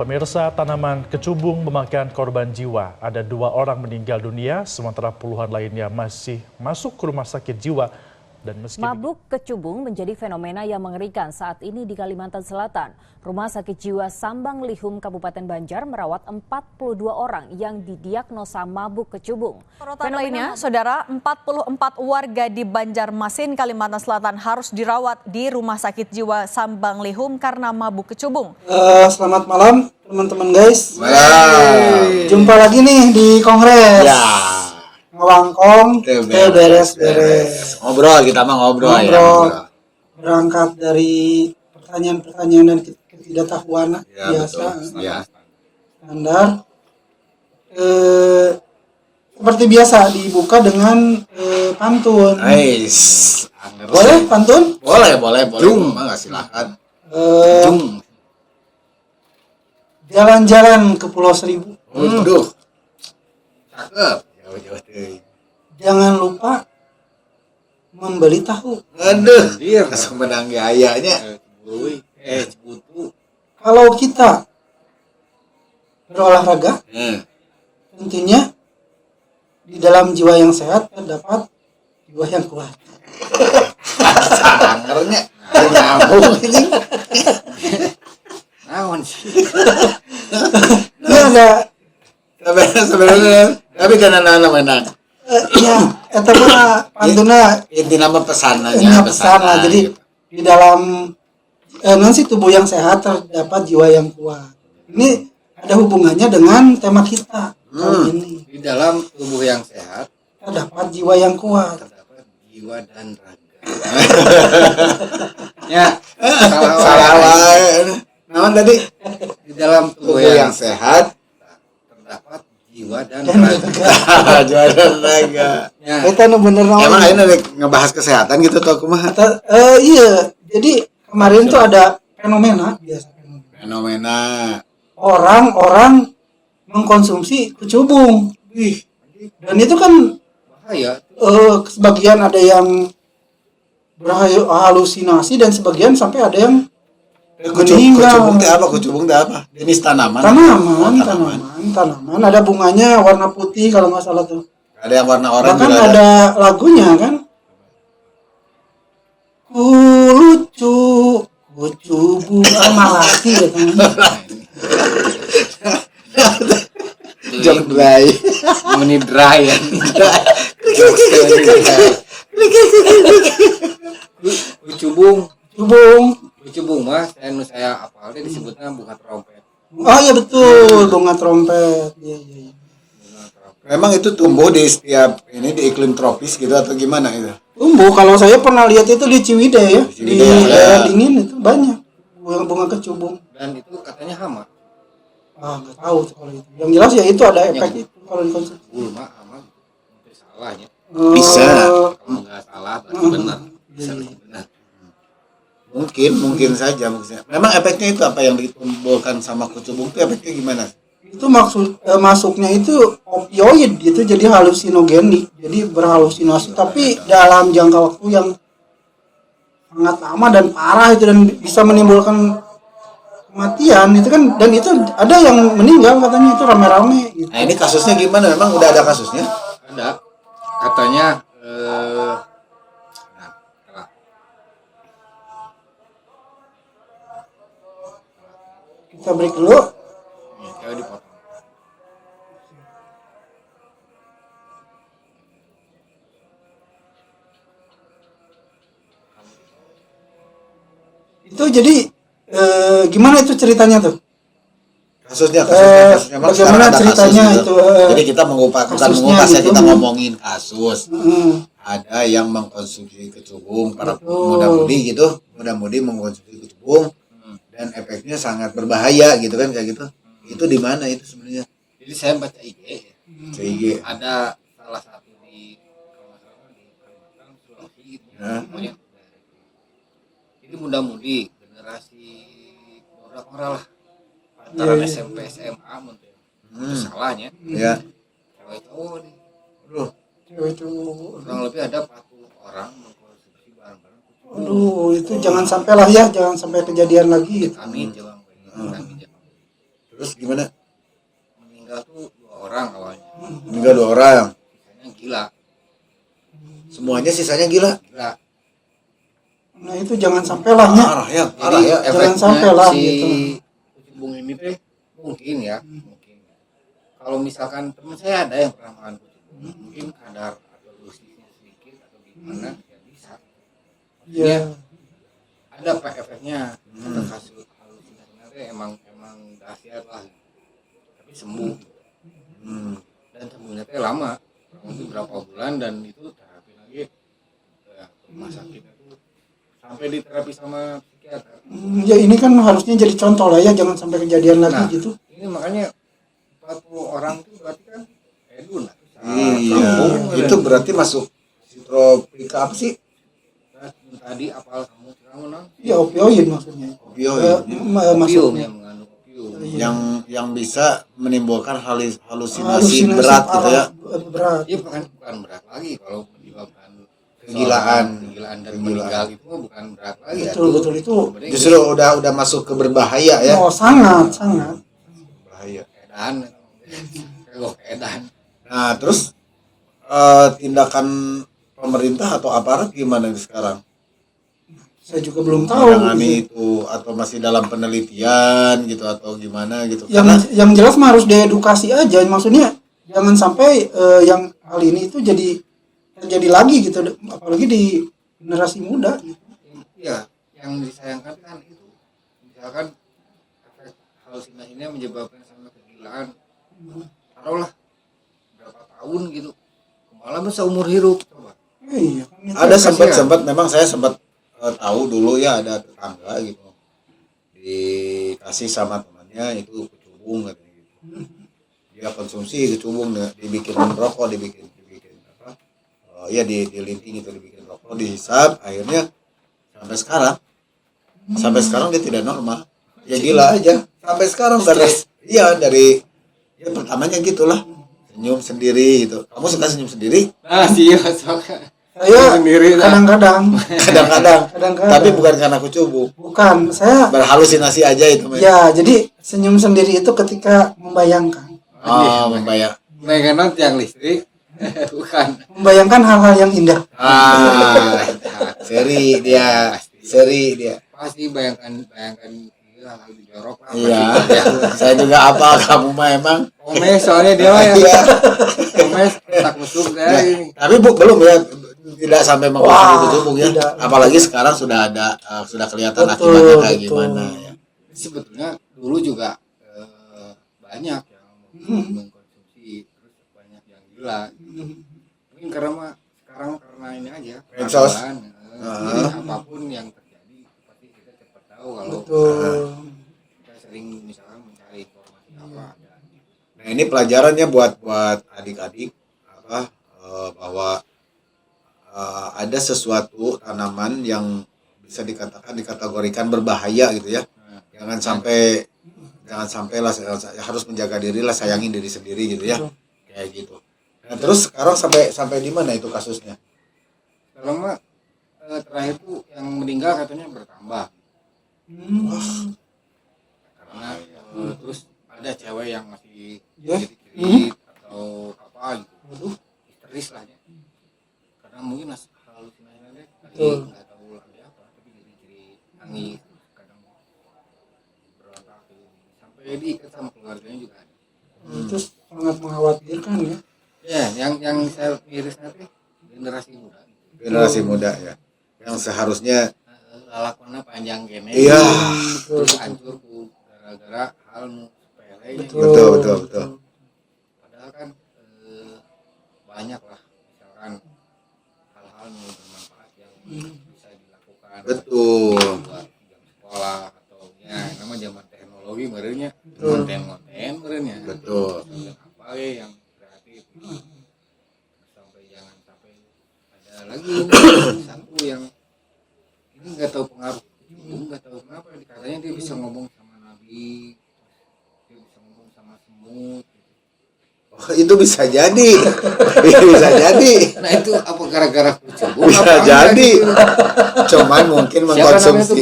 Pemirsa, tanaman kecubung memakan korban jiwa. Ada 2 orang meninggal dunia, sementara puluhan lainnya masih masuk ke rumah sakit jiwa. Dan meski mabuk kecubung menjadi fenomena yang mengerikan saat ini di Kalimantan Selatan. Rumah sakit jiwa Sambang Lihum Kabupaten Banjar merawat 42 orang yang didiagnosa mabuk kecubung. Sorotan lainnya, saudara, 44 warga di Banjarmasin, Kalimantan Selatan harus dirawat di Rumah Sakit Jiwa Sambang Lihum karena mabuk kecubung. Selamat malam teman-teman guys. Jumpa lagi nih di Kongres. Ya. Ngawangkong, beres-beres. Ngobrol, kita mah ngobrol. Ya. Berangkat dari pertanyaan-pertanyaan dan ketidaktahuan biasa. Ya. Standar. Seperti biasa dibuka dengan pantun. Boleh pantun? Boleh. Enggak silakan. Jalan-jalan ke Pulau Seribu. Aduh. Cakep. Jangan lupa membeli tahu. Aduh, dia langsung menang gayanya. Kalau kita berolahraga, tentunya di dalam jiwa yang sehat terdapat jiwa yang kuat. Sangernya nyambung ini. Naon sih? Ini ada Sebenarnya tapi kan anak-anak menang. ya, eta mah pantuna Inti nama pesanannya. ini pesan lah. Jadi di dalam nanti tubuh yang sehat terdapat jiwa yang kuat. Ini ada hubungannya dengan tema kita kali ini. Di dalam tubuh yang sehat Terdapat jiwa yang kuat. terdapat jiwa dan raga. Ya, salah. Naon tadi? Di dalam tubuh yang sehat terdapat jiwa dan raga. Jiwa dan raga. Ya. Eta nu bener naon. Emang ini ngebahas kesehatan gitu tuh kumaha? Iya. Jadi kemarin tuh ada fenomena fenomena. Fenomena. Orang-orang mengkonsumsi kecubung. Dan itu kan Bahaya. sebagian ada yang berhalusinasi dan sebagian sampai ada yang Kucubung teh apa? Kucubung teh apa? Jenis tanaman. Tanaman. Ada bunganya warna putih kalau nggak salah tuh. Ada yang warna oranye. Bahkan ada lagunya kan. Lucu, kucubung malaki gitu. Jok dry. Meni dry ya. Kucubung mas, saya apal dia disebutnya bunga trompet. Oh iya betul, bunga trompet. Iya. Memang itu tumbuh di setiap ini di iklim tropis gitu atau gimana itu? Tumbuh, kalau saya pernah lihat itu di Ciwidey ya. Di daerah dingin itu banyak bunga kecubung. Dan itu katanya hama. Nggak tahu kalau itu. Yang jelas ya itu ada efek itu kalau dikonsumsi. Gulma hama, mungkin salahnya. Bisa. Kalau nggak salah berarti benar. Bisa benar. Mungkin saja. Memang efeknya itu apa yang ditimbulkan sama kucubung itu efeknya gimana? Itu masuknya itu opioid gitu, jadi halusinogenik, jadi berhalusinasi tapi dalam jangka waktu yang sangat lama dan parah itu dan bisa menimbulkan kematian itu kan, dan itu ada yang meninggal katanya itu rame-rame gitu. Nah ini kasusnya gimana? Memang udah ada kasusnya? Ada katanya Kita break dulu. ya dipotong. Itu jadi gimana itu ceritanya tuh? Kasusnya bagaimana ceritanya itu? Jadi kita mengupas ya, kita ngomongin kasus. Ada yang mengkonsumsi kecubung, para muda-mudi gitu, muda-mudi mengkonsumsi kecubung dan efeknya sangat berbahaya gitu kan kayak gitu. Itu di mana itu sebenarnya? Jadi saya baca IG. IG. Ada salah satu di Kalimantan, Sulawesi gitu. Pokoknya ini muda-mudi generasi orang lah antara SMP SMA mungkin itu salahnya cewek cowok nih kurang lebih ada 40 orang mengkonsumsi barang-barang itu jangan sampai lah ya, jangan sampai kejadian lagi gitu. Amin jangan terus gimana? Meninggal tuh 2 orang awalnya. Meninggal 2 orang. Sisanya gila. Semuanya sisanya gila. Gila. Nah itu jangan sampai lah ya. Parah ya, Jadi jangan efeknya sampai lah si gitu. kucing ini teh mungkin ya, mungkin. Kalau misalkan teman saya ada yang pernah makan kucing, mungkin kadar atau dosisnya sedikit atau gimana ya bisa. Iya. Ada pak efeknya. Ada kasus halusinasinya teh emang dahsyat lah. Tapi sembuh. Dan sembuhnya teh lama, kurang lebih berapa bulan, dan itu terapi lagi ke rumah sakit itu sampai diterapi sama psikiater. Ya ini kan harusnya jadi contoh lah ya, jangan sampai kejadian lagi gitu. Ini makanya 40 orang itu berarti kan edun lah. Iya, itu berarti masuk psikotropika apa sih? Tadi apal kamu nang? Ya opioid maksudnya. Opioid. Opium Masuk yang mengandung opium. Yang bisa menimbulkan halusinasi berat gitu ya. Berat. Iya bukan berat lagi kalau menyebabkan Kegilaan dan meninggal itu bukan berat lagi. Betul itu. Justru udah masuk ke berbahaya ya. Oh sangat. Bahaya. Edan. Kalau edan. Nah, terus tindakan pemerintah atau aparat gimana sekarang? Saya juga belum tahu. Menangani itu atau masih dalam penelitian gitu atau gimana gitu. Yang jelas mah harus diedukasi aja. Maksudnya jangan sampai yang hal ini itu terjadi lagi gitu, apalagi di generasi muda. Iya, yang disayangkan kan itu. Misalkan efek halusinasinya menyebabkan sampai kegilaan. Taruhlah berapa tahun gitu. Malah seumur hidup coba. Iya. Ada sempat memang saya sempat tahu dulu ya, ada tetangga gitu dikasih sama temannya itu kecubung katanya gitu. Dia konsumsi kecubung, dibikin rokok, dibikin apa? Ya dilinting itu, dibikin rokok, dihisap, akhirnya sampai sekarang dia tidak normal. Ya gila aja. Sampai sekarang dari pertamanya gitulah. Senyum sendiri gitu. Kamu suka senyum sendiri? Nah, sih Saya sendiri kadang-kadang. Tapi bukan karena kecubung. Bukan, saya Berhalusinasi aja itu. ya, jadi senyum sendiri itu ketika membayangkan. Oh, membayang. Meganot yang listrik. Bukan. Membayangkan hal-hal yang indah. Seri dia. Pasti bayangkan gila lagi jorok lah. Iya. Saya juga apa kamu mah emang. Omes soalnya dia mah ya. Iya. Omes tak mesum dari. Tapi belum ya, tidak sampai mengkonsumsi kecubung ya. tidak. Apalagi sekarang sudah kelihatan Betul, akibatnya kayak betul. gimana ya. Sebetulnya dulu juga banyak yang mengkonsumsi, terus banyak yang gila. Mungkin karena ini aja. Medsos. Jadi apapun yang terjadi pasti kita cepat tahu kalau Betul. kita sering misalkan mencari informasi apa ada. Nah, ini pelajarannya buat adik-adik bahwa ada sesuatu tanaman yang bisa dikategorikan berbahaya gitu ya. Jangan sampai lah, harus menjaga diri lah, sayangin diri sendiri gitu ya. Kayak gitu. Nah, terus sekarang sampai di mana itu kasusnya? Kalau mah terakhir tuh yang meninggal katanya bertambah. Karena terus ada cewek yang masih jerit-jerit atau apa gitu. Waduh, histeris lah ya. Karena mungkin halusinasinya tadi nggak tahu lagi apa, tapi jerit-jerit, nangis, kadang berontak sampai diikat sama keluarganya juga ada. Itu sangat mengkhawatirkan ya. Ya, yang saya miris nanti Generasi muda ya. Yang seharusnya lalakona panjang gini. iya. Terus hancur gara-gara hal sepele. Betul. Padahal kan banyak lah misalkan hal-hal yang bermanfaat yang bisa dilakukan. Betul. Buat jam sekolah atau ya nama zaman teknologi merenya konten merenya. Betul. Apa yang kreatif. Jangan sampai ada lagi satu yang ini nggak tahu pengaruh, nggak tahu kenapa katanya dia bisa ngomong sama nabi, dia bisa ngomong sama semut. Oh, itu bisa jadi. Bisa jadi. Nah itu apa gara-gara kecubung? Bisa jadi. Cuman mungkin Siapa namanya itu mengkonsumsi.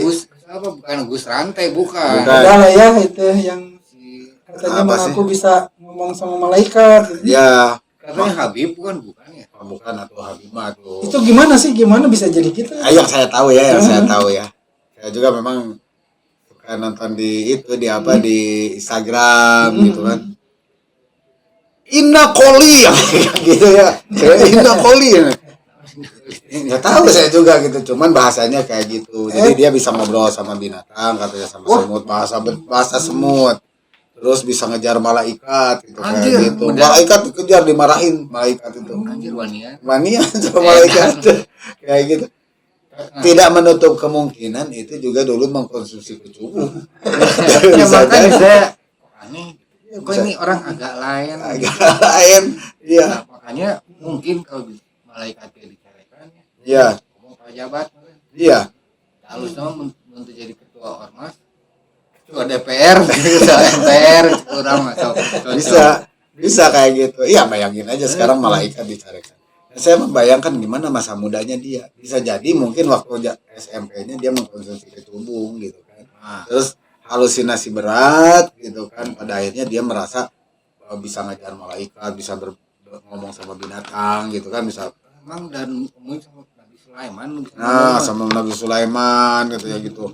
bukan Gus Rantai, bukan. Bukan. Ada lah ya itu yang Si katanya Apa sih? mengaku bisa ngomong sama malaikat gitu. Ya, Karena Habib bukan ya. bukan atau Habibah atau Itu gimana sih, gimana bisa jadi gitu? yang saya tahu ya, saya juga memang suka nonton di itu di apa di Instagram gitu kan. Inna Koli ya gitu ya. Inna Koli ya. Nggak tahu saya juga gitu, cuman bahasanya kayak gitu. Jadi dia bisa ngobrol sama binatang, katanya sama semut, bahasa semut. Terus bisa ngejar malaikat gitu kayak Anjir, gitu. bener. Malaikat dikejar, dimarahin malaikat itu. Anjir wanian. Mania sama malaikat kayak gitu. Tidak menutup kemungkinan itu juga dulu mengkonsumsi kecubung. Ya Bisa makanya jadi. saya aneh. Kok ini orang agak lain. Agak lain, iya, Nah, makanya mungkin kalau malaikat dicarikan iya, ngomong pejabat iya. halus nama untuk jadi ketua ormas, ketua DPR, ketua MPR, orang masuk Bisa kayak gitu. Iya, bayangin aja sekarang malaikat dicarikan. Dan saya membayangkan gimana masa mudanya dia. Bisa jadi mungkin waktu SMP-nya dia mengkonsumsi kecubung gitu kan. Nah, Terus halusinasi berat gitu kan. Pada akhirnya dia merasa bisa ngajar malaikat, bisa ngomong sama binatang gitu kan, bisa. emang dan ngomongin sama Nabi Sulaiman. Nah, sama Nabi Sulaiman gitu ya gitu.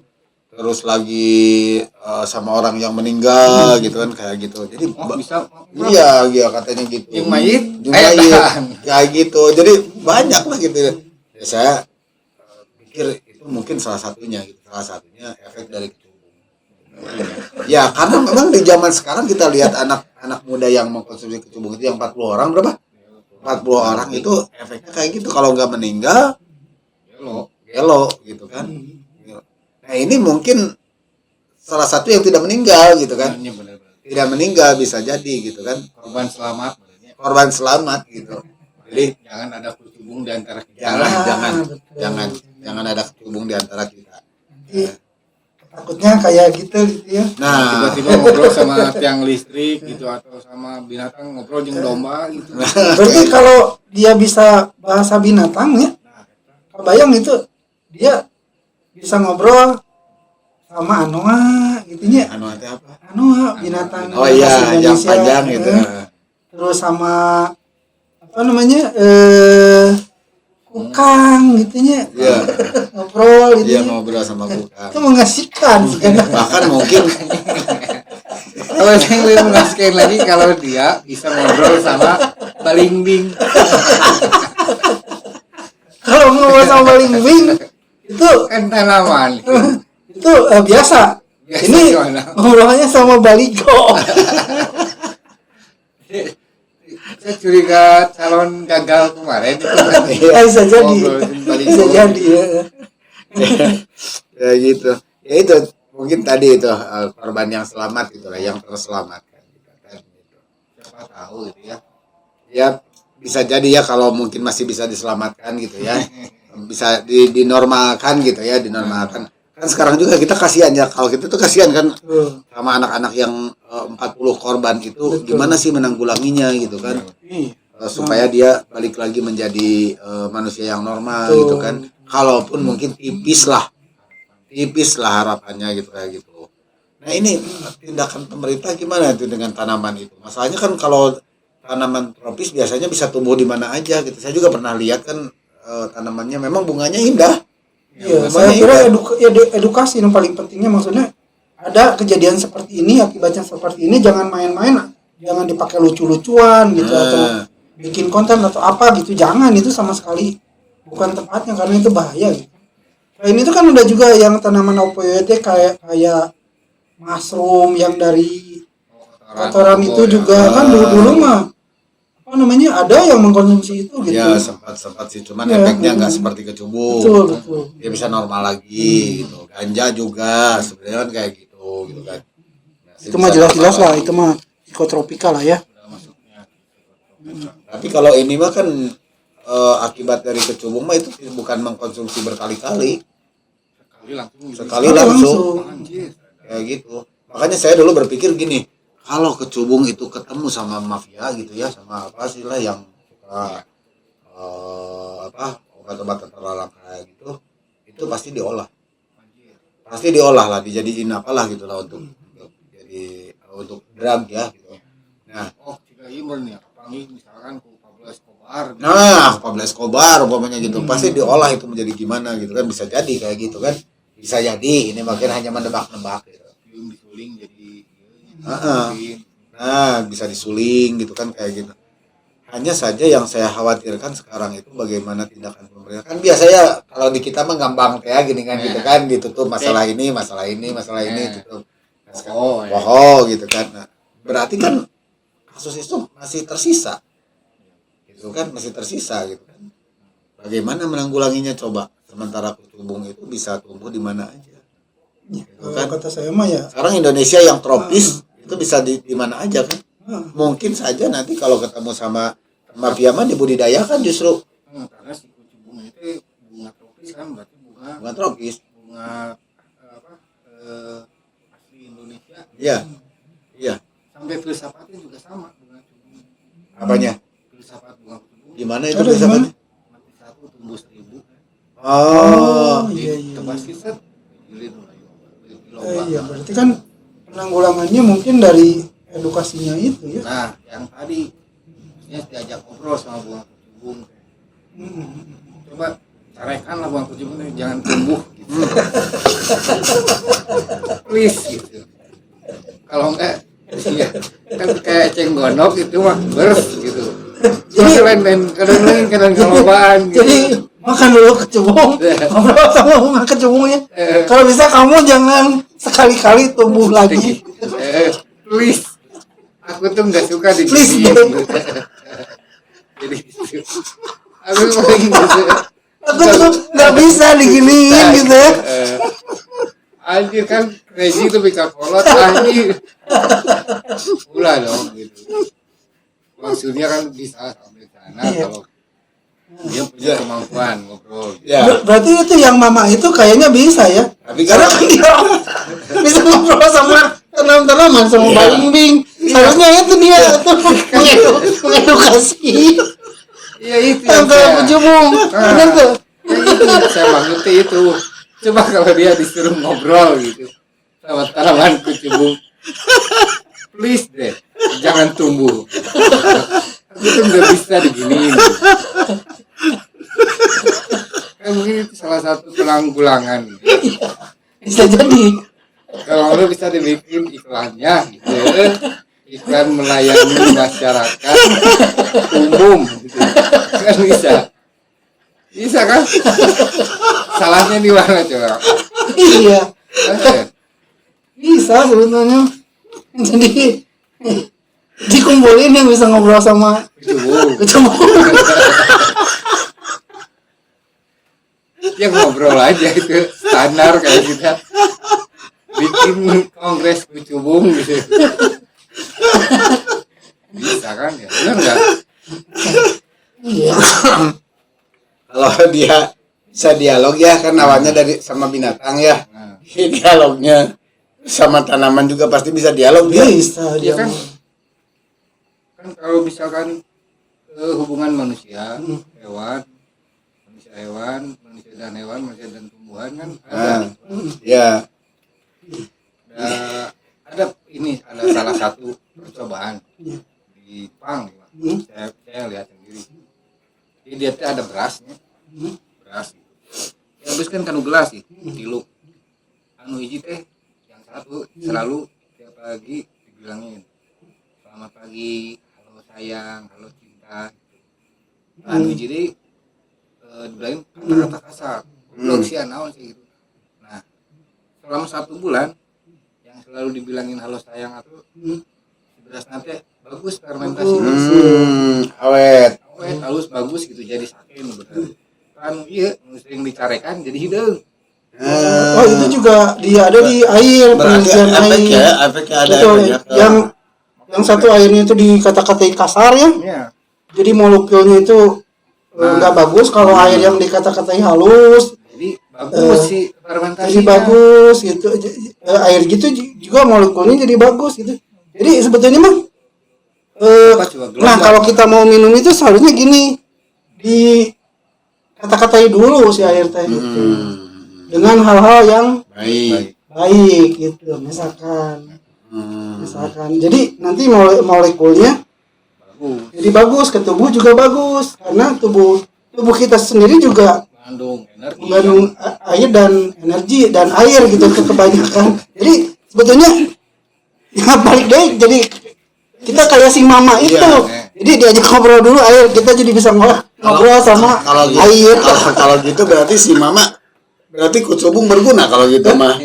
Terus lagi sama orang yang meninggal gitu kan kayak gitu. Jadi Bisa iya katanya gitu. yang mayit, Kayak gitu. Jadi banyak lah gitu. Ya, saya pikir itu mungkin salah satunya gitu. Salah satunya efek dari kecubung. Ya, karena memang di zaman sekarang kita lihat anak-anak muda yang mengkonsumsi kecubung itu yang 40 orang berapa? 40 orang itu efeknya kayak gitu. Kalau nggak meninggal, gelo gitu kan. Nah, ini mungkin salah satu yang tidak meninggal gitu kan. Ini benar-benar Tidak meninggal bisa jadi gitu kan. korban selamat. Korban selamat gitu. Jadi Jangan ada kecubung di antara kita. jangan ada kecubung di antara kita. Jadi, takutnya kayak gitu ya. Nah, Tiba-tiba ngobrol sama tiang listrik gitu atau sama binatang ngobrol jeung domba gitu. Berarti kalau dia bisa bahasa binatang ya, kebayang itu dia bisa ngobrol sama anoa gitu nya. anu teh apa? Anoa binatang Oh iya, bahasa yang Indonesia, panjang gitu. Terus sama apa namanya? Kukang gitu nya. Iya, Ngobrol gitu. dia nya. ngobrol sama bukan. Itu mengasihkan sih kan. Bahkan mungkin Kalau yang lebih mengasihkan lagi kalau dia bisa ngobrol sama balingbing. Kalau ngobrol sama lingbing itu Kan tanaman. itu biasa. Biasa Ini gimana? ngobrolnya sama baligo. Saya curiga calon gagal kemarin itu kan Bisa jadi. ngobrol sama balingbing. Bisa jadi ya. ya gitu. Ya itu mungkin tadi itu korban yang selamat itulah yang terselamatkan gitu kan. Siapa tahu gitu ya. Ya bisa jadi ya kalau mungkin masih bisa diselamatkan gitu ya. Bisa dinormalkan gitu ya, dinormalkan. Kan sekarang juga kita kasihan ya, kalau kita tuh kasihan kan sama anak-anak yang 40 korban itu. Betul. Gimana sih menanggulanginya gitu kan. Supaya dia balik lagi menjadi manusia yang normal Betul. gitu kan. Kalaupun mungkin tipis lah harapannya gitu kayak gitu. Nah ini tindakan pemerintah gimana itu dengan tanaman itu? Masalahnya kan kalau tanaman tropis biasanya bisa tumbuh di mana aja gitu. Saya juga pernah lihat kan tanamannya memang bunganya indah. Iya, Bunganya saya kira indah. edukasi yang paling pentingnya, maksudnya ada kejadian seperti ini, akibatnya seperti ini, jangan main-main, jangan dipakai lucu-lucuan gitu atau bikin konten atau apa gitu, jangan, itu sama sekali bukan tempatnya karena itu bahaya gitu. Selain itu kan ada juga yang tanaman opioid kayak mushroom yang dari kotoran itu juga kan dulu mah apa namanya ada yang mengkonsumsi itu gitu. Ya sempat sih, cuman Ya, efeknya nggak seperti kecubung. Betul. Dia bisa normal lagi gitu. Ganja juga sebenarnya kan kayak gitu kan. Nah, Itu mah bisa jelas-jelas normal lah, lagi. itu mah psikotropika lah ya. Tapi kalau ini mah kan akibat dari kecubung mah itu bukan mengkonsumsi berkali-kali. Sekali langsung. Anjir. Kayak gitu. Makanya saya dulu berpikir gini, kalau kecubung itu ketemu sama mafia gitu ya, sama apa sih lah yang suka obat-obatan terlarang kayak gitu, itu pasti diolah. Pasti diolah lah, dijadiin apalah gitu lah untuk drug ya gitu. Nah, jika ieu nih panggil misalkan ku Pablo Escobar. nah Pablo Escobar umpamanya gitu pasti diolah itu menjadi gimana gitu kan, bisa jadi kayak gitu kan, bisa jadi ini makin hanya menebak-nebak gitu. Film disuling jadi Nah bisa disuling gitu kan kayak gitu. Hanya saja yang saya khawatirkan sekarang itu bagaimana tindakan pemerintah. Kan biasanya kalau di kita mah gampang kayak gini kan gitu kan, ditutup masalah ini tutup. Gitu kan. Nah, berarti kan kasus itu masih tersisa. Gitu kan, masih tersisa gitu kan. Bagaimana menanggulanginya coba? Sementara kucubung itu bisa tumbuh di mana aja. Gitu kan. Kata saya mah ya. Sekarang Indonesia yang tropis itu bisa di mana aja kan. Mungkin saja nanti kalau ketemu sama mafia mah dibudidayakan justru. Karena si kucubung itu bunga tropis kan, berarti bunga Tropis. Bunga asli Indonesia. Iya. Iya. Sampai filsafatnya juga sama bunga kucubung. Apanya? Filsafat bunga kucubung. Gimana itu filsafatnya? Mati satu tumbuh 1000. Iya. Tebas set. Iya, berarti kan penanggulangannya mungkin dari edukasinya itu ya. Nah, yang tadi maksudnya diajak ngobrol sama bunga kucubung. Coba carikanlah bunga kucubung ini jangan tumbuh gitu. Please gitu. Kalau enggak ya, kan kayak cenggonok itu mah bers gitu. Jadi kadang kelobaan gitu. Jadi makan dulu kecubung, ngobrol sama bunga kecubungnya. Kalau bisa kamu jangan sekali-kali tumbuh lagi. Please, aku tuh nggak suka Please, diginiin. Jadi gitu. Aku paling gitu. Aku tuh nggak bisa diginiin gitu ya. Anjir kan crazy tuh bisa kolot anjir. Pula dong gitu. Maksudnya kan bisa sampai sana kalau dia punya kemampuan ngobrol. Ya. Berarti itu yang mama itu kayaknya bisa ya. Tapi Karena kalau kan dia bisa ngobrol sama tanaman-tanaman sama balimbing. Harusnya itu dia tuh mengedukasi Iya itu yang tentang kecubung. Benar tuh. Ya itu saya maksudnya itu. Coba kalau dia disuruh ngobrol gitu sama tanaman kucubung, please deh jangan tumbuh. Aku tuh nggak bisa diginiin. Kan mungkin itu salah satu penanggulangan. Bisa jadi. Kalau lo bisa dibikin iklannya gitu, iklan melayani masyarakat umum gitu. Kan bisa kan? Salahnya di mana coba? Iya. Bisa sebetulnya. Jadi dikumpulin yang bisa ngobrol sama kecubung. Ya ngobrol aja itu standar kayak kita bikin kongres kucubung gitu. Bisa kan ya? Benar nggak? Iya. kalau dia bisa dialog ya kan awalnya dari sama binatang ya. Nah, Dialognya sama tanaman juga pasti bisa dialog dia. Bisa ya dia. kan kalau misalkan hubungan manusia, hewan, manusia dan hewan, manusia dan tumbuhan kan ada. Ya. Ada salah satu percobaan di Jepang, saya lihat sendiri. Jadi dia tuh ada berasnya, beras. Ya habis kan kanu gelas sih, tiluk. Anu hiji teh, yang satu selalu tiap pagi dibilangin, selamat pagi, halo sayang, halo cinta. Anu hiji teh dibilangin kata-kata kasar, belum sih naon sih gitu. Nah, selama 1 bulan yang selalu dibilangin halo sayang atau beras nanti bagus fermentasi, Awet. halus bagus gitu jadi saking bener. Kan iya sering dicarekan jadi hidung. Oh itu juga dia ada di air, penelitian air. Efeknya ada Betul. efeknya. Yang satu airnya itu dikata-katain kasar ya. Iya. Jadi molekulnya itu nggak bagus kalau air yang dikata-katain halus. Jadi bagus sih fermentasi. Jadi bagus gitu. Air gitu juga molekulnya jadi bagus gitu. Jadi sebetulnya mah nah kalau kita mau minum itu seharusnya gini, di kata-katai dulu si air teh itu dengan hal-hal yang Baik. baik gitu misalkan Misalkan. Jadi nanti molekulnya bagus, jadi bagus, ke tubuh juga bagus karena tubuh kita sendiri juga mengandung energi. mengandung air dan energi dan air gitu kebanyakan. Jadi sebetulnya ya balik deh, jadi kita kayak si mama itu. Jadi diajak ngobrol dulu air, kita jadi bisa ngobrol sama Kalau gitu, air. kalau gitu berarti si mama berarti kucubung berguna kalau gitu mah.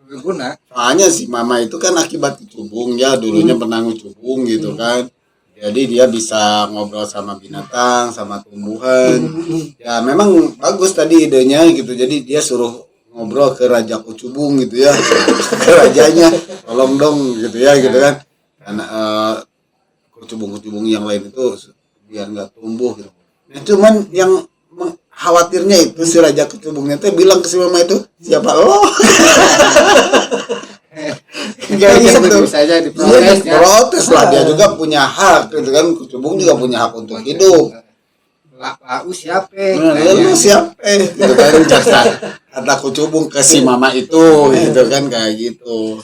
Berguna. Soalnya si mama itu kan akibat kecubung ya, dulunya pernah ngecubung gitu kan. Jadi dia bisa ngobrol sama binatang, sama tumbuhan. Ya memang bagus tadi idenya gitu. Jadi dia suruh ngobrol ke Raja Kucubung gitu ya. Ke rajanya, tolong dong gitu ya gitu kan. Karena kucubung-kucubung yang lain itu biar nggak tumbuh gitu. Nah, cuman yang khawatirnya itu si Raja Kucubungnya teh bilang ke si mama itu, siapa lo? Jadi gitu. bisa aja Dia diprotes ya. protes lah, dia juga punya hak gitu kan, kucubung juga punya hak untuk hidup. Lau siapa? Nah, lu siapa gitu kan, kata kucubung ke si mama itu gitu kan, kayak gitu.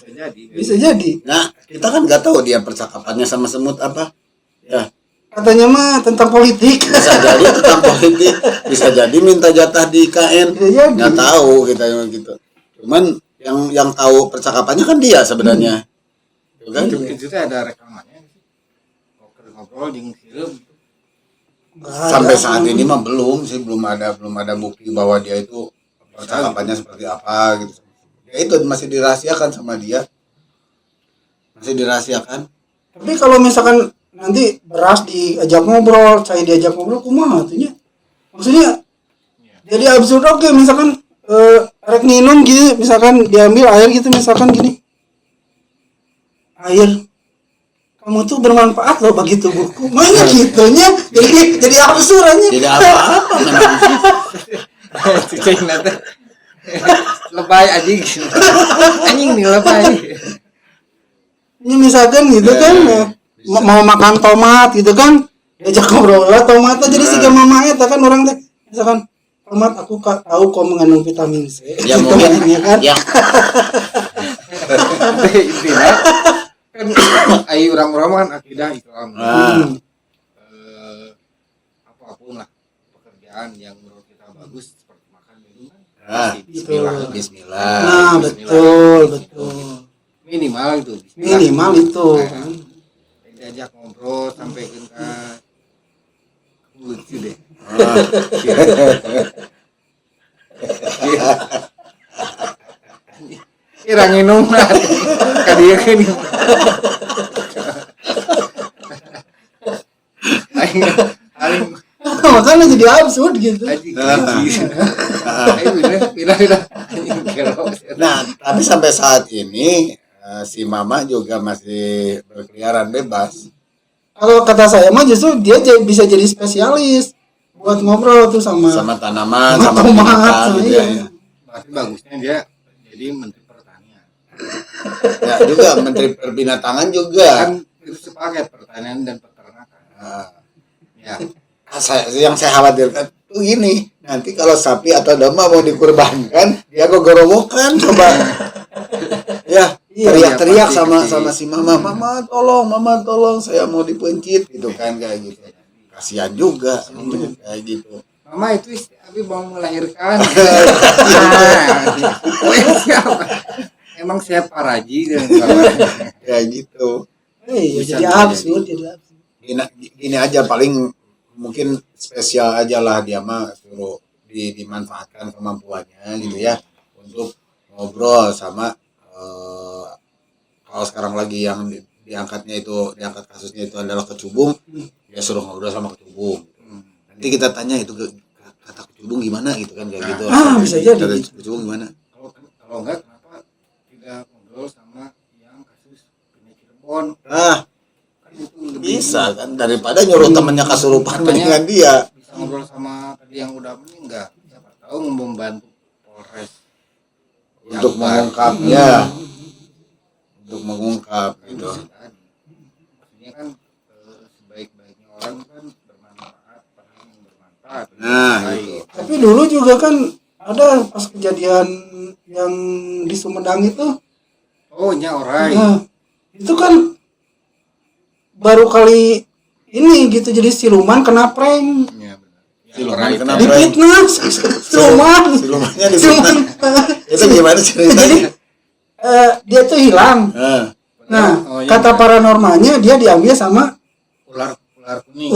Bisa jadi. Nah kita kan nggak tahu dia percakapannya sama semut apa ya, Katanya mah tentang politik. bisa jadi tentang politik, bisa jadi minta jatah di KN, Bisa jadi. nggak tahu kita gitu. Cuman yang tahu percakapannya kan dia sebenarnya. Gitu kan? Itu ada rekamannya. Ngobrol jeung sirup. Sampai saat ini mah belum sih, belum ada bukti bahwa dia itu percakapannya seperti apa gitu. Ya itu masih dirahasiakan sama dia, masih dirahasiakan. Tapi kalau misalkan nanti beras diajak ngobrol, saya diajak ngobrol, kumaha atunya? Maksudnya jadi absurd. Oke, misalkan rek minum gitu, misalkan diambil air gitu, misalkan gini, air kamu tuh bermanfaat loh bagi tubuhku, mana gitunya, jadi absurd aja. Tidak apa-apa memang. Cicing nanti lebay anjing. Anjing nih lebay. Ini misalkan gitu kan, mau makan tomat gitu kan, diajak ngobrol lah tomatnya, jadi si mama eta kan orang teh, misalkan tomat aku tahu kok mengandung vitamin C. Ya gitu mungkin kan, kan? ya Intinya kan ayo orang-orang kan akidah Islam. Apapun lah pekerjaan yang menurut kita bagus seperti makan minum kan. Bismillah. Bismillah. Nah, betul. Minimal itu. Minimal itu. Diajak ngobrol sampai ke lucu deh. Kira nginum lah. Kadieu kan. Aing Makanya jadi absurd gitu. Nah, tapi sampai saat ini si mama juga masih berkeliaran bebas. Kalau kata saya mah justru dia bisa jadi spesialis buat ngobrol tuh sama tanaman, sama sama tomat, binatang gitu ya. iya. Berarti bagusnya dia jadi menteri pertanian. Ya juga menteri perbinatangan juga. Kan itu sepaket pertanian dan peternakan. Ya. Yang saya khawatirkan tuh gini, nanti kalau sapi atau domba mau dikurbankan, dia gogorowokan coba. Ya, teriak-teriak pasti. sama si mama tolong, saya mau dipencit gitu kan, kayak gitu. Kasihan juga kayak gitu. Mama itu istri Abi mau melahirkan. Siapa? Emang siapa Raji dan Kayak gitu. Jadi absurd, Gini aja paling mungkin spesial aja lah dia mah, suruh dimanfaatkan kemampuannya gitu ya untuk ngobrol sama kalau sekarang lagi yang diangkat kasusnya itu adalah kecubung, dia suruh ngobrol sama kecubung. Nanti kita tanya itu kata kecubung gimana gitu kan, kayak gitu. Bisa jadi. Kata kecubung gimana? kalau enggak kenapa tidak ngobrol sama yang kasus penyakit Cirebon? Nah, Kan itu lebih bisa kan daripada nyuruh temennya kesurupan Makanya dengan dia. bisa ngobrol sama tadi yang udah meninggal. Siapa tahu membantu Polres Untuk Jakbar. mengungkapnya, untuk mengungkap gitu. Maksudnya kan sebaik-baiknya orang kan bermanfaat pada yang bermanfaat. Nah, Baik. itu. Tapi dulu juga kan ada pas kejadian yang di Sumedang itu, Oh, nya orai. Nah, itu kan baru kali ini gitu, jadi siluman kena prank. Iya benar. Ya, Siluman orai kena teh. prank. Difitnah siluman. Silumannya difitnah. Itu gimana Jadi ceritanya? dia tuh hilang. Nah, Oh, iya, kata benar. paranormalnya dia diambil sama ular kuning.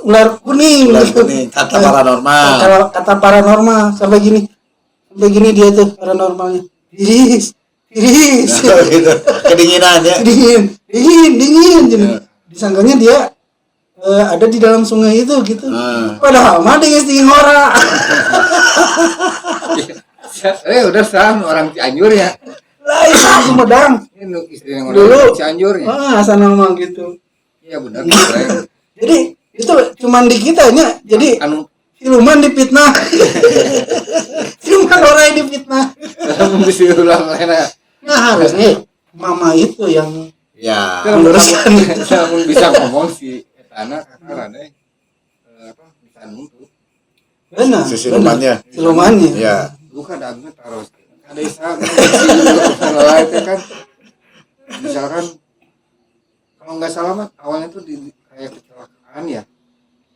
ular kuning. Ular gitu. kuning, kata paranormal. Kalau kata paranormal sampai gini dia tuh paranormalnya. Iris. Nah, gitu. Kedinginan ya. dingin. Jadi disangkanya dia ada di dalam sungai itu gitu. Padahal mah dia isting ora. Udah sama orang Cianjur ya. Lah itu Sumedang. Ini istri yang Dulu. orang Cianjur ya. Asal nama gitu. Iya benar. Orai. Jadi itu cuman di kitanya. Jadi Anu siluman dipitnah. Siluman orang dipitnah. bisa ulang lainnya. Nah harusnya mama itu yang Ya. meluruskan. Namun bisa ngomong si etana kakak ada bisa nuntut. Benar. Si silumannya. Silumannya. Ya. Bukan dagangnya taruh ada isa kalau itu kan misalkan kalau nggak salah mah awalnya tuh di kayak kecelakaan ya.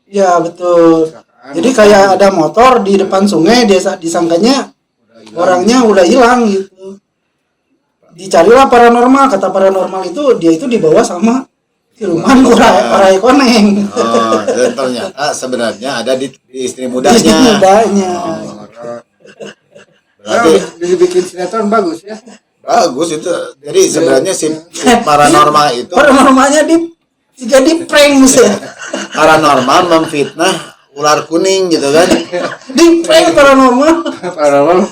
Ya betul. Kecelakaan. Jadi kayak ada motor di depan sungai, disangkanya orangnya udah hilang gitu. Dicarilah paranormal, kata paranormal itu dia itu dibawa sama siluman urai koneng. Oh, dan ternyata sebenarnya ada di istri mudanya. Istri mudanya. Berarti Dibikin sinetron bagus ya. bagus itu. Jadi sebenarnya si paranormal itu Paranormalnya jadi prank ya. paranormal memfitnah ular kuning gitu kan. Di prank paranormal. Paranormal.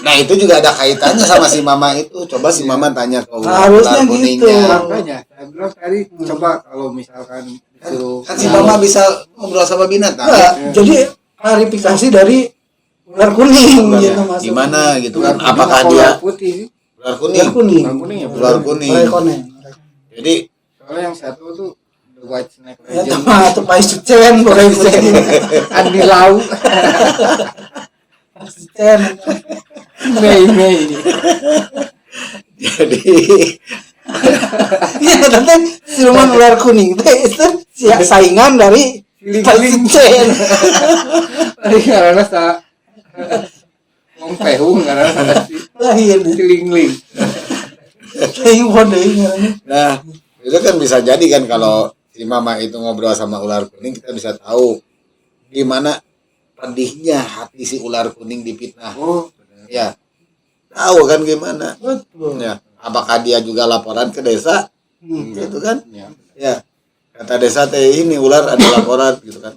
Nah itu juga ada kaitannya sama si mama itu. Coba si mama tanya ke Harusnya ular gitu. kuningnya. Makanya saya bilang tadi coba kalau misalkan disuruh Kan si mama bisa ngobrol sama binatang. Nah, jadi klarifikasi dari ular kuning gitu maksudnya. Gimana gitu kan? ular Apakah kuning dia atau putih sih? ular Ular kuning? kuning. Ular kuning ya. Ular kuning. Urai koneng. Jadi Soalnya yang satu tuh The White Snake Ya Legend. sama tuh Pak Sucen, urai kuning. Andi Lau. Sucen. Mei. jadi Iya, tapi siluman ular kuning itu saingan dari Pak Sucen. Tadi karena sa Wong Pehung karena si Lain. Cilingling. Lain kode ngarannya. nah itu kan bisa jadi kan kalau si mama itu ngobrol sama ular kuning kita bisa tahu gimana pedihnya hati si ular kuning dipitnah. Oh, Ya tahu kan gimana. Betul. Ya apakah dia juga laporan ke desa gitu kan. ya. Ya kata desa teh ini ular ada laporan gitu kan.